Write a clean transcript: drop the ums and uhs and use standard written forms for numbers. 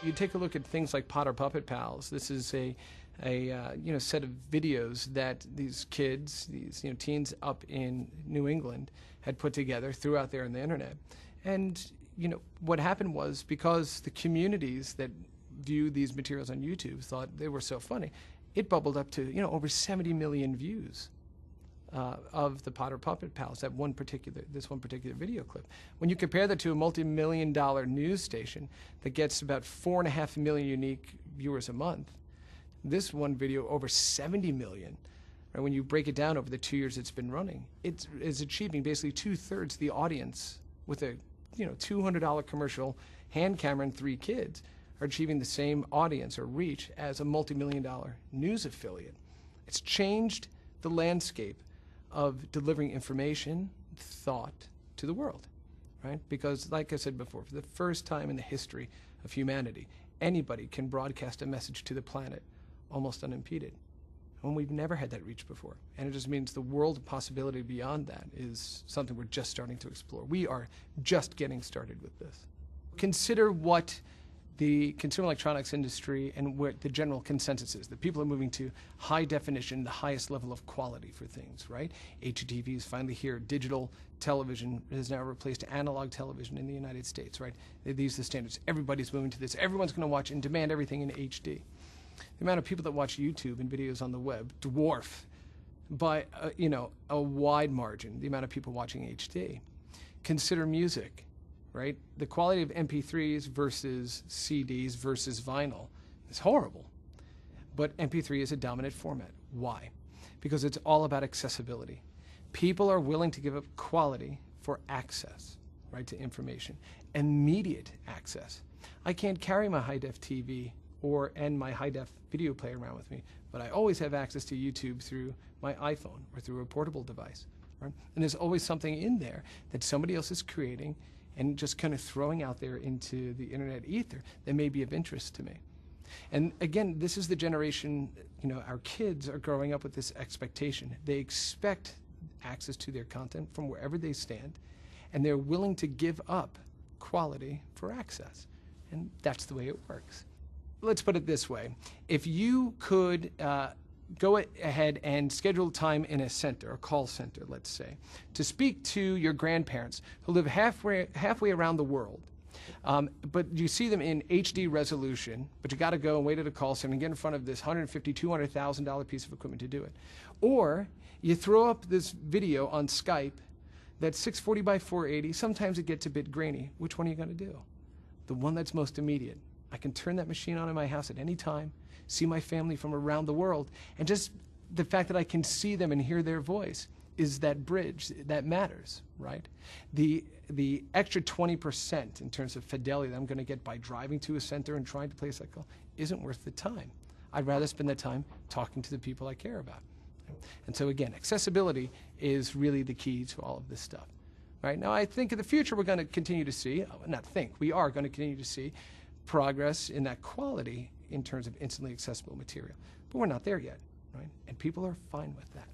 You take a look at things like Potter Puppet Pals. This is a set of videos that these kids, these teens up in New England had put together, threw out there on the internet. And what happened was, because the communities that viewed these materials on YouTube thought they were so funny, it bubbled up to over 70 million views of the Potter Puppet Pals, this one particular video clip. When you compare that to a multi-million-dollar news station that gets about 4.5 million unique viewers a month, this one video over 70 million. Right? When you break it down over the 2 years it's been running, it is achieving basically 2/3 the audience with a $200 commercial, hand camera, and 3 kids are achieving the same audience or reach as a multi-million-dollar news affiliate. It's changed the landscape of delivering information, thought to the world, right? Because, like I said before, for the first time in the history of humanity, anybody can broadcast a message to the planet almost unimpeded. And we've never had that reach before. And it just means the world of possibility beyond that is something we're just starting to explore. We are just getting started with this. Consider what the consumer electronics industry and what the general consensus is. That people are moving to high definition, the highest level of quality for things, right? HDTV is finally here. Digital television has now replaced analog television in the United States, right? These are the standards. Everybody's moving to this. Everyone's going to watch and demand everything in HD. The amount of people that watch YouTube and videos on the web dwarf by a wide margin the amount of people watching HD. Consider music, right? The quality of MP3s versus CDs versus vinyl is horrible. But MP3 is a dominant format. Why? Because it's all about accessibility. People are willing to give up quality for access, right, to information. Immediate access. I can't carry my high-def TV and my high-def video player around with me, but I always have access to YouTube through my iPhone or through a portable device, right? And there's always something in there that somebody else is creating and just kind of throwing out there into the internet ether that may be of interest to me. And again, this is the generation, our kids are growing up with this expectation. They expect access to their content from wherever they stand, and they're willing to give up quality for access. And that's the way it works. Let's put it this way. If you could go ahead and schedule time in a center, a call center, let's say, to speak to your grandparents who live halfway around the world, but you see them in HD resolution, but you got to go and wait at a call center and get in front of this $150,000, $200,000 piece of equipment to do it. Or you throw up this video on Skype that's 640 by 480. Sometimes it gets a bit grainy. Which one are you going to do? The one that's most immediate. I can turn that machine on in my house at any time, see my family from around the world, and just the fact that I can see them and hear their voice is that bridge that matters, right? The extra 20% in terms of fidelity that I'm going to get by driving to a center and trying to place that call isn't worth the time. I'd rather spend that time talking to the people I care about. And so again, accessibility is really the key to all of this stuff. Right? Now, I think in the future we're going to continue to see, we are going to continue to see progress in that quality in terms of instantly accessible material. But we're not there yet, right? And people are fine with that.